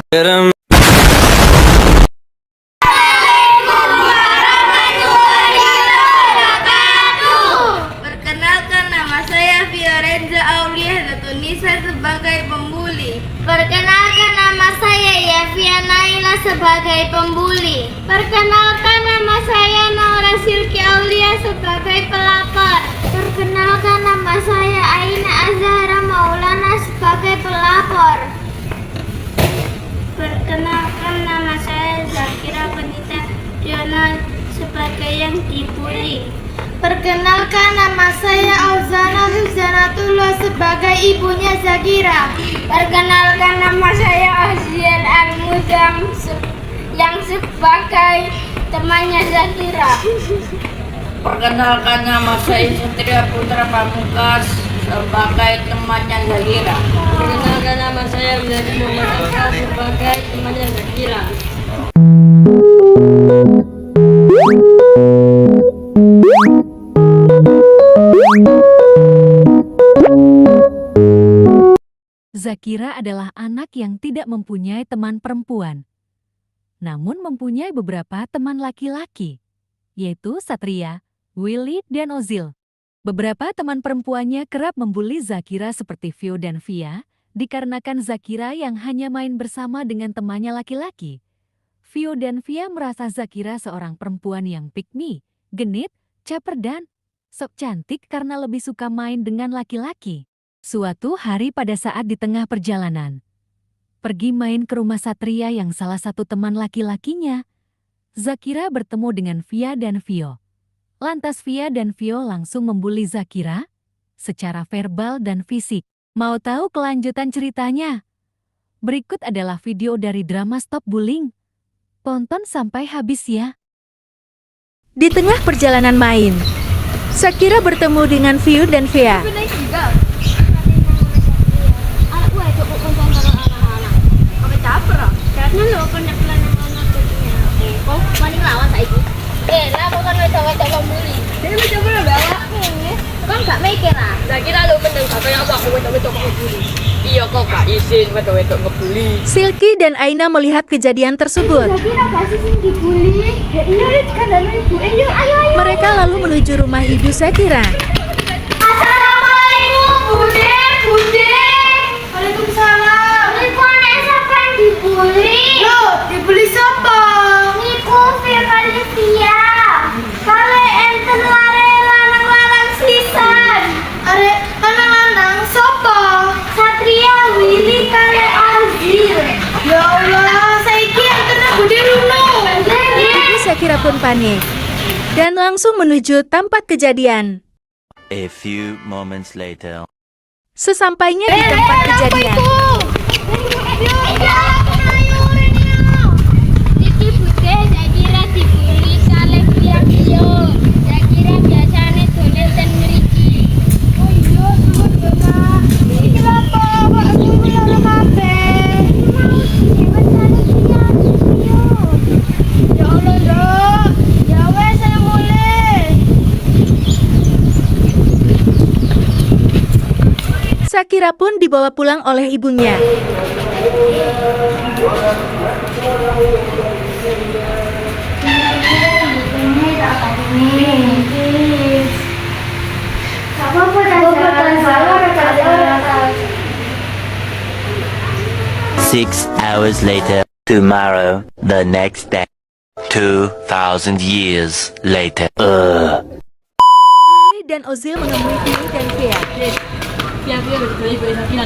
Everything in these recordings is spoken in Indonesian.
Perkenalkan, nama saya Fiorenza Aulia Tunisa sebagai pembuli. Perkenalkan, nama saya Yevia Naila sebagai pembuli. Perkenalkan, nama saya Naura Silki Aulia sebagai pelapor. Perkenalkan, nama saya Aina Azhara Maulana sebagai pelapor. Perkenalkan, nama saya Zakira Penita Diana sebagai yang dibully. Perkenalkan, nama saya Auzana Huzanatullah sebagai ibunya Zakira. Perkenalkan, nama saya Azian Al-Muzam yang sebagai temannya Zakira. Perkenalkan, nama saya Satria Putra Pamungkas sebagai temannya Zakira. Perkenalkan, nama saya Willy Muhammad Akbar sebagai temannya Zakira. Zakira adalah anak yang tidak mempunyai teman perempuan, namun mempunyai beberapa teman laki-laki, yaitu Satria, Willy, dan Ozil. Beberapa teman perempuannya kerap membuli Zakira seperti Vio dan Via, dikarenakan Zakira yang hanya main bersama dengan temannya laki-laki. Vio dan Via merasa Zakira seorang perempuan yang pick me, genit, caper dan sok cantik karena lebih suka main dengan laki-laki. Suatu hari pada saat di tengah perjalanan, pergi main ke rumah Satria yang salah satu teman laki-lakinya, Zakira bertemu dengan Via dan Vio. Lantas Via dan Vio langsung membuli Zakira secara verbal dan fisik. Mau tahu kelanjutan ceritanya? Berikut adalah video dari drama Stop Bullying. Tonton sampai habis ya. Di tengah perjalanan main, Zakira bertemu dengan Vio dan Via. Iya kok gak izin wedok-wedok ngebully. Silky dan Aina melihat kejadian tersebut. Mereka lalu menuju rumah ibu Zakira. Assalamualaikum, Bude, Bude. Waalaikumsalam. Niku anak siapa yang dibully? Loh, dibeli siapa? Niku Via kali Via. Kali enten lare lanang-lanang sisan. Are lanang-lanang siapa? Satria, Willy, kali Azil. Ya Allah, saiki enten Bude Runo. Ibu Zakira pun panik dan langsung menuju tempat kejadian. A few moments later. Sesampainya di tempat kejadian, Niki Bude, Zakira dibully kali Via Vio. Zakira biasane dolen ten mriki. Oh iya, suwun ya, Kak. Iki lho apa? Kok aku lara kabeh. Mau dijemet kali Via Vio. Ya Allah, Dok. Ya wes, saya mulai. Zakira pun dibawa pulang oleh ibunya. Six hours later. Tomorrow, the next day. 2,000 years later. Willy dan Ozil menemui Vio dan Via. Via beli-beli Zakira.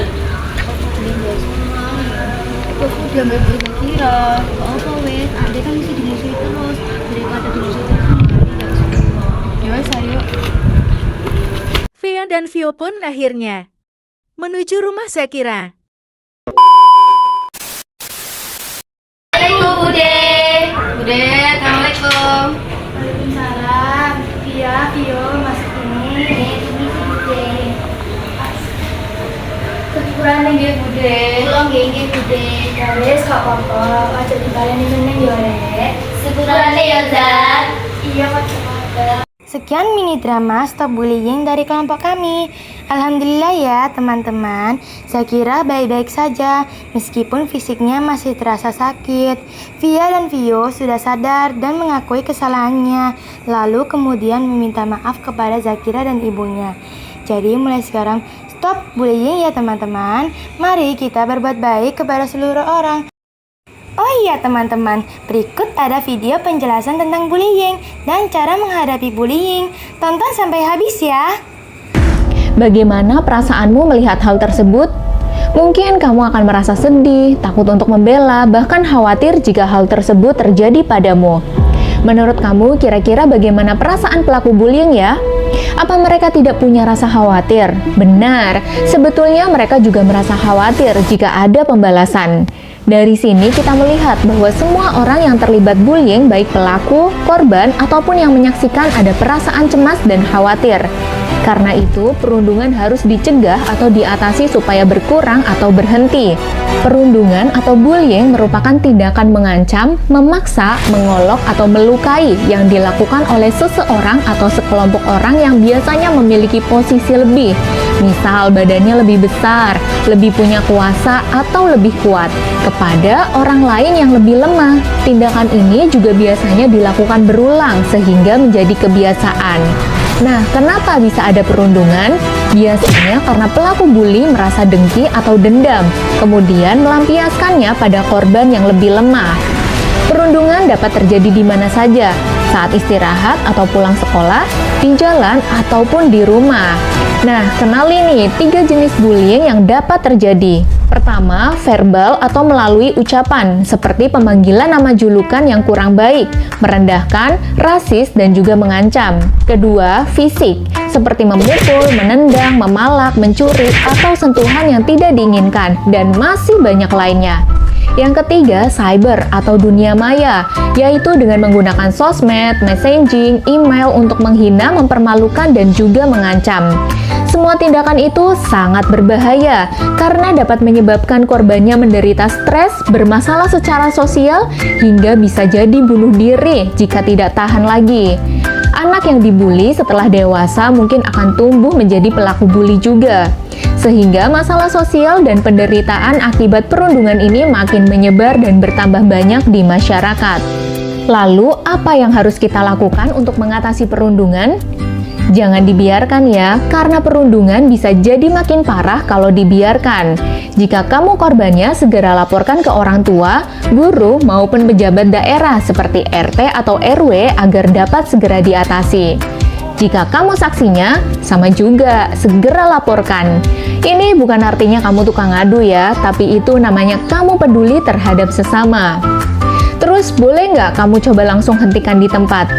Aku udah mbak beli Zakira. Kok apa wes? Ade kan mesti dimusuhi terus. Daripada dimusuhi terus. Ya wes, ayo. Via dan Vio pun akhirnya menuju rumah Zakira. Assalamualaikum, Bude. Bude, assalamualaikum. Waalaikumsalam. Via, Vio, masuk ini. Ini si Bude. Sepurane nggih, Bude. Kula nggih Bude. Ya wes, gak apa-apa. Aja dibaleni meneng ya, Rek. Sepurane ya, Zat. Iya, Kak. Sekian mini drama Stop Bullying dari kelompok kami. Alhamdulillah ya teman-teman, Zakira baik-baik saja meskipun fisiknya masih terasa sakit. Via dan Vio sudah sadar dan mengakui kesalahannya, lalu kemudian meminta maaf kepada Zakira dan ibunya. Jadi mulai sekarang stop bullying ya teman-teman. Mari kita berbuat baik kepada seluruh orang. Oh iya teman-teman, berikut ada video penjelasan tentang bullying dan cara menghadapi bullying. Tonton sampai habis ya. Bagaimana perasaanmu melihat hal tersebut? Mungkin kamu akan merasa sedih, takut untuk membela, bahkan khawatir jika hal tersebut terjadi padamu. Menurut kamu, kira-kira bagaimana perasaan pelaku bullying ya? Apa mereka tidak punya rasa khawatir? Benar, sebetulnya mereka juga merasa khawatir jika ada pembalasan. Dari sini kita melihat bahwa semua orang yang terlibat bullying, baik pelaku, korban, ataupun yang menyaksikan ada perasaan cemas dan khawatir. Karena itu, perundungan harus dicegah atau diatasi supaya berkurang atau berhenti. Perundungan atau bullying merupakan tindakan mengancam, memaksa, mengolok, atau melukai yang dilakukan oleh seseorang atau sekelompok orang yang biasanya memiliki posisi lebih. Misal badannya lebih besar, lebih punya kuasa, atau lebih kuat kepada orang lain yang lebih lemah. Tindakan ini juga biasanya dilakukan berulang sehingga menjadi kebiasaan. Nah, kenapa bisa ada perundungan? Biasanya karena pelaku bully merasa dengki atau dendam, kemudian melampiaskannya pada korban yang lebih lemah. Perundungan dapat terjadi di mana saja, saat istirahat atau pulang sekolah, di jalan, ataupun di rumah. Nah, kenali nih 3 jenis bullying yang dapat terjadi. Pertama, verbal atau melalui ucapan, seperti pemanggilan nama julukan yang kurang baik, merendahkan, rasis, dan juga mengancam. Kedua, fisik, seperti memukul, menendang, memalak, mencuri, atau sentuhan yang tidak diinginkan, dan masih banyak lainnya. Yang ketiga, cyber atau dunia maya, yaitu dengan menggunakan sosmed, messaging, email untuk menghina, mempermalukan, dan juga mengancam. Semua tindakan itu sangat berbahaya karena dapat menyebabkan korbannya menderita stres, bermasalah secara sosial, hingga bisa jadi bunuh diri jika tidak tahan lagi. Anak yang dibully setelah dewasa mungkin akan tumbuh menjadi pelaku bully juga. Sehingga masalah sosial dan penderitaan akibat perundungan ini makin menyebar dan bertambah banyak di masyarakat. Lalu, apa yang harus kita lakukan untuk mengatasi perundungan? Jangan dibiarkan ya, karena perundungan bisa jadi makin parah kalau dibiarkan. Jika kamu korbannya, segera laporkan ke orang tua, guru, maupun pejabat daerah seperti RT atau RW agar dapat segera diatasi. Jika kamu saksinya, sama juga, segera laporkan. Ini bukan artinya kamu tukang ngadu ya, tapi itu namanya kamu peduli terhadap sesama. Terus, boleh nggak kamu coba langsung hentikan di tempat?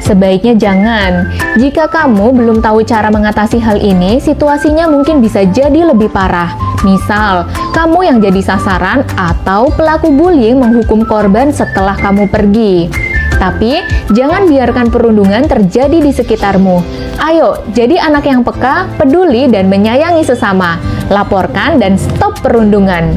Sebaiknya jangan. Jika kamu belum tahu cara mengatasi hal ini, situasinya mungkin bisa jadi lebih parah. Misal, kamu yang jadi sasaran atau pelaku bullying menghukum korban setelah kamu pergi. Tapi, jangan biarkan perundungan terjadi di sekitarmu. Ayo, jadi anak yang peka, peduli, dan menyayangi sesama. Laporkan dan stop perundungan.